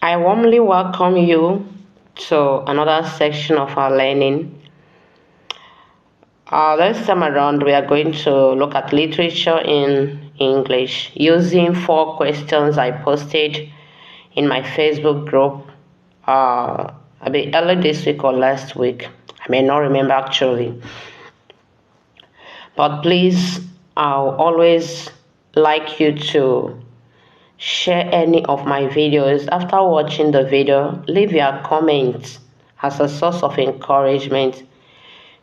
I warmly welcome you to another section of our learning. This time around, we are going to look at literature in English using 4 questions I posted in my Facebook group a bit early this week or last week. I may not remember actually. But please, I'll always like you to share any of my videos. After watching the video, leave your comments as a source of encouragement.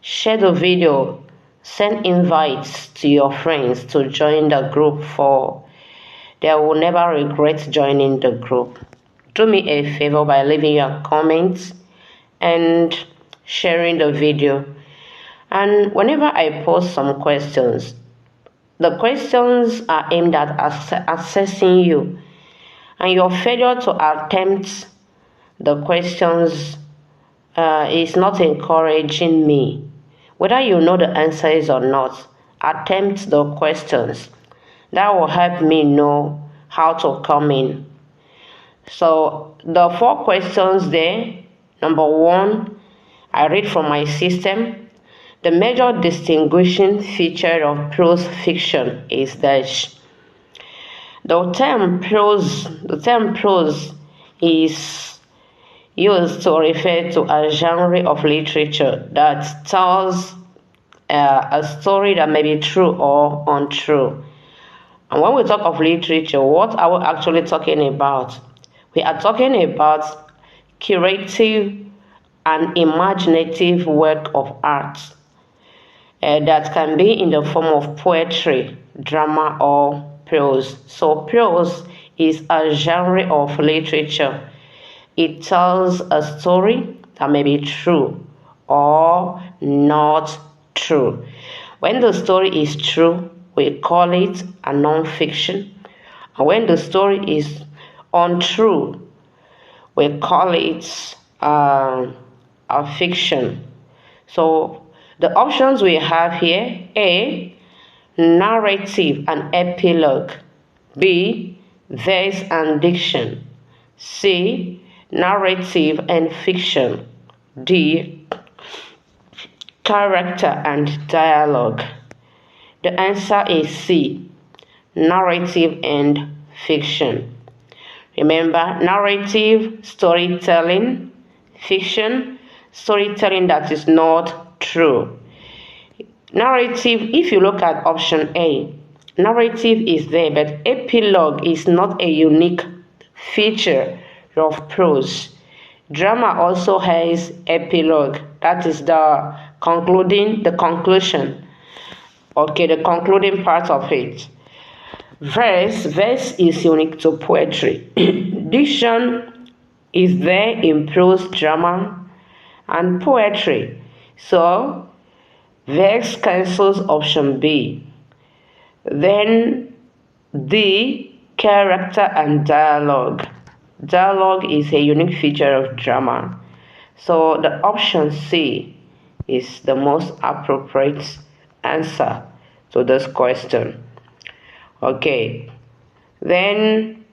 Share the video, send invites to your friends to join the group, for they will never regret joining the group. Do me a favor by leaving your comments and sharing the video. And whenever I post some questions, the questions are aimed at assessing you, and your failure to attempt the questions is not encouraging me. Whether you know the answers or not, attempt the questions. That will help me know how to come in. So the 4 questions there. Number 1, I read from my system. The major distinguishing feature of prose fiction is that the term prose is used to refer to a genre of literature that tells a story that may be true or untrue. And when we talk of literature, what are we actually talking about? We are talking about creative and imaginative work of art that can be in the form of poetry, drama, or prose. So prose is a genre of literature. It tells a story that may be true or not true. When the story is true, we call it a non-fiction. And when the story is untrue, we call it a fiction. So the options we have here: A, narrative and epilogue; B, verse and diction; C, narrative and fiction; D, character and dialogue. The answer is C, narrative and fiction. Remember, narrative, storytelling; fiction, storytelling that is not true. Narrative, if you look at option A, narrative is there, but epilogue is not a unique feature of prose. Drama also has epilogue, that is the conclusion. Okay, the concluding part of it. Verse is unique to poetry. Diction is there in prose, drama, and poetry. So verse cancels option B. Then D, character and dialogue. Dialogue is a unique feature of drama. So the option C is the most appropriate answer to this question. Okay, then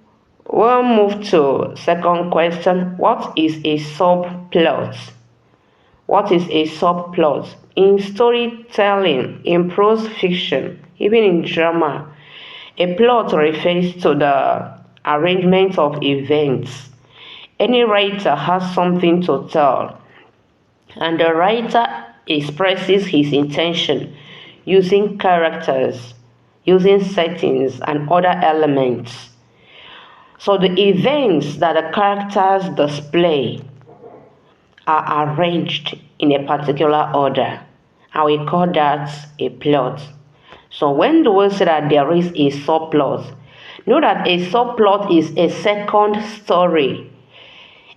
we'll move to second question. What is a subplot? What is a subplot? In storytelling, in prose fiction, even in drama, a plot refers to the arrangement of events. Any writer has something to tell, and the writer expresses his intention using characters, using settings, and other elements. So the events that the characters display are arranged in a particular order, and we call that a plot. So when we say that there is a subplot, know that a subplot is a second story.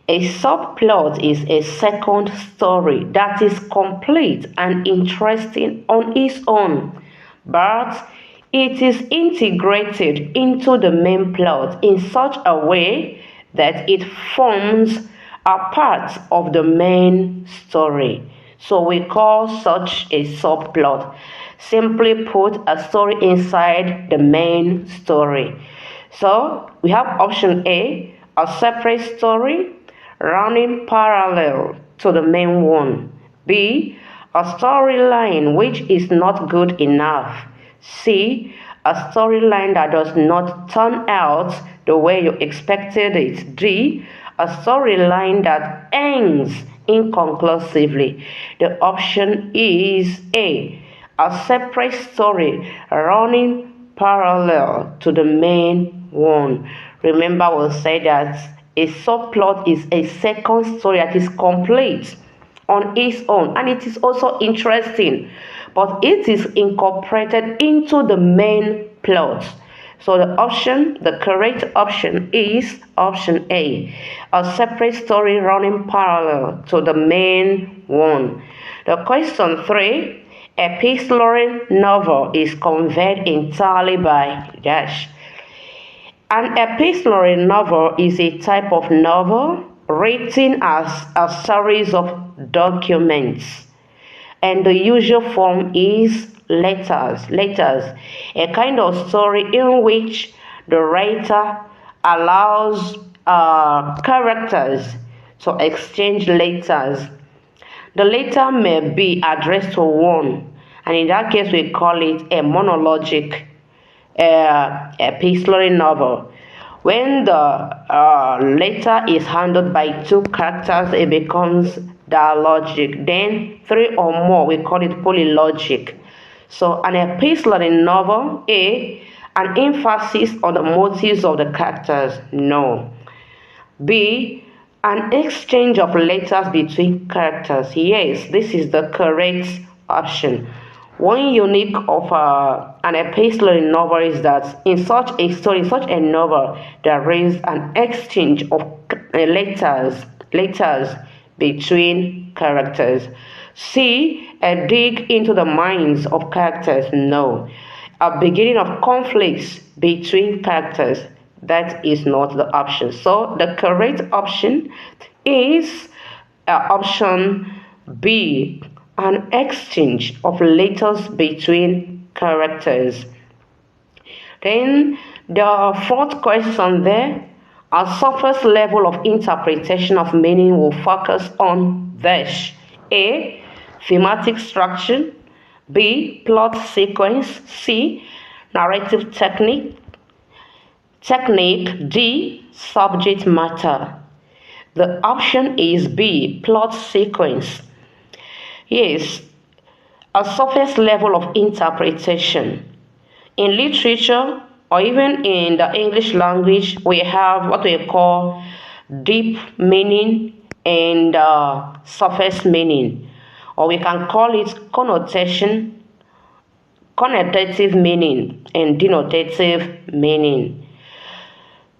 A subplot is a second story that is complete and interesting on its own, but it is integrated into the main plot in such a way that it forms a part of the main story. So we call such a subplot. Simply put, a story inside the main story. So we have option A, A separate story running parallel to the main one. B. A storyline which is not good enough. C. A storyline that does not turn out the way you expected it. D. A storyline that ends inconclusively. The option is A. A separate story running parallel to the main one. Remember, we'll say that a subplot is a second story that is complete on its own, and it is also interesting, but it is incorporated into the main plot. So the correct option is option A, a separate story running parallel to the main one. The question 3, epistolary novel is conveyed entirely by dash. An epistolary novel is a type of novel written as a series of documents, and the usual form is letters, a kind of story in which the writer allows characters to exchange letters. The letter may be addressed to one, and in that case we call it a monologic epistolary novel. When the letter is handled by two characters, it becomes dialogic. Then 3 or more, we call it polylogic. So an epistolary novel, A, an emphasis on the motives of the characters, no. B, an exchange of letters between characters, yes, this is the correct option. One unique of an epistolary novel is that in such a story, in such a novel, there is an exchange of letters between characters. C, a dig into the minds of characters, no. A beginning of conflicts between characters, that is not the option. So the correct option is option B, an exchange of letters between characters. Then the fourth question there, a surface level of interpretation of meaning will focus on dash. A, thematic structure. B, plot sequence. C, narrative technique. D, subject matter. The option is B, plot sequence. Yes, a surface level of interpretation. In literature, or even in the English language, we have what we call deep meaning and surface meaning, or we can call it connotative meaning and denotative meaning.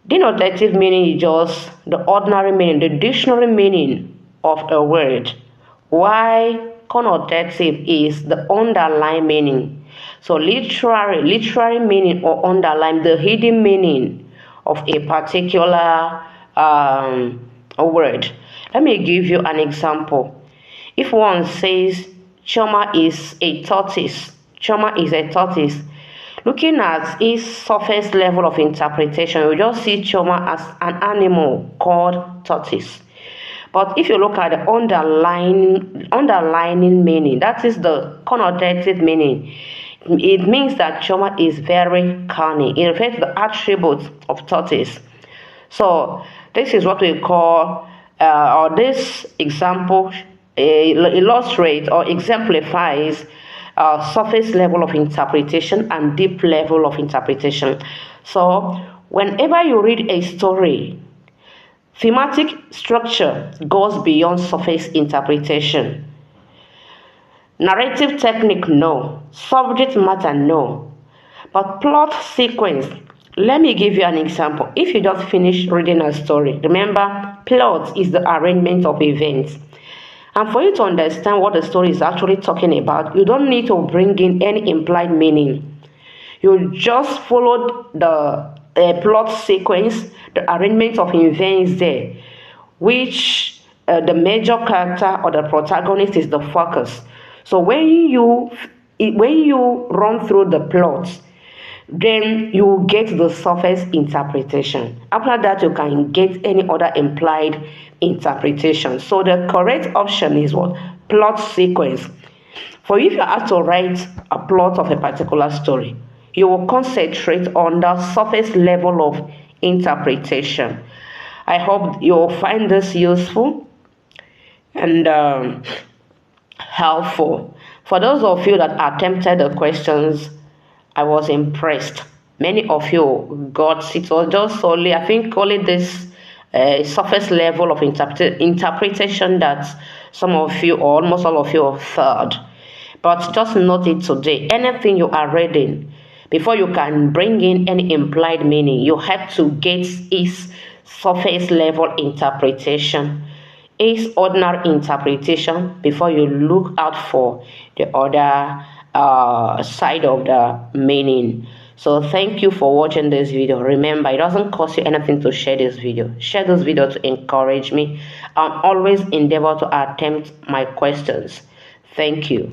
Denotative meaning is just the ordinary meaning, the dictionary meaning of a word, while connotative is the underlying meaning. So literary meaning or underlying the hidden meaning of a particular word. Let me give you an example. If one says Choma is a tortoise, looking at its surface level of interpretation, we just see Choma as an animal called tortoise. But if you look at the underlying meaning, that is the connotative meaning, it means that Choma is very cunning. It refers to the attributes of tortoise. So this is what we call, or this example illustrates or exemplifies surface level of interpretation and deep level of interpretation. So whenever you read a story, thematic structure goes beyond surface interpretation. Narrative technique, no. Subject matter, no. But plot sequence, let me give you an example. If you just finish reading a story, remember, plot is the arrangement of events. And for you to understand what the story is actually talking about, you don't need to bring in any implied meaning. You just follow the plot sequence, the arrangement of events there, which the major character or the protagonist is the focus. So when you run through the plot, Then you will get the surface interpretation. After that, you can get any other implied interpretation. So the correct option is what? Plot sequence. For if you have to write a plot of a particular story, you will concentrate on the surface level of interpretation. I hope you will find this useful and helpful. For those of you that attempted the questions, I was impressed. Many of you got it. Was just only, I think, only this surface level of interpretation that some of you, or almost all of you, failed. But just note it today. Anything you are reading, before you can bring in any implied meaning, you have to get its surface level interpretation, its ordinary interpretation, before you look out for the other side of the meaning. So thank you for watching this video. Remember, it doesn't cost you anything to share this video. Share this video to encourage me. I'm always endeavor to attempt my questions. Thank you.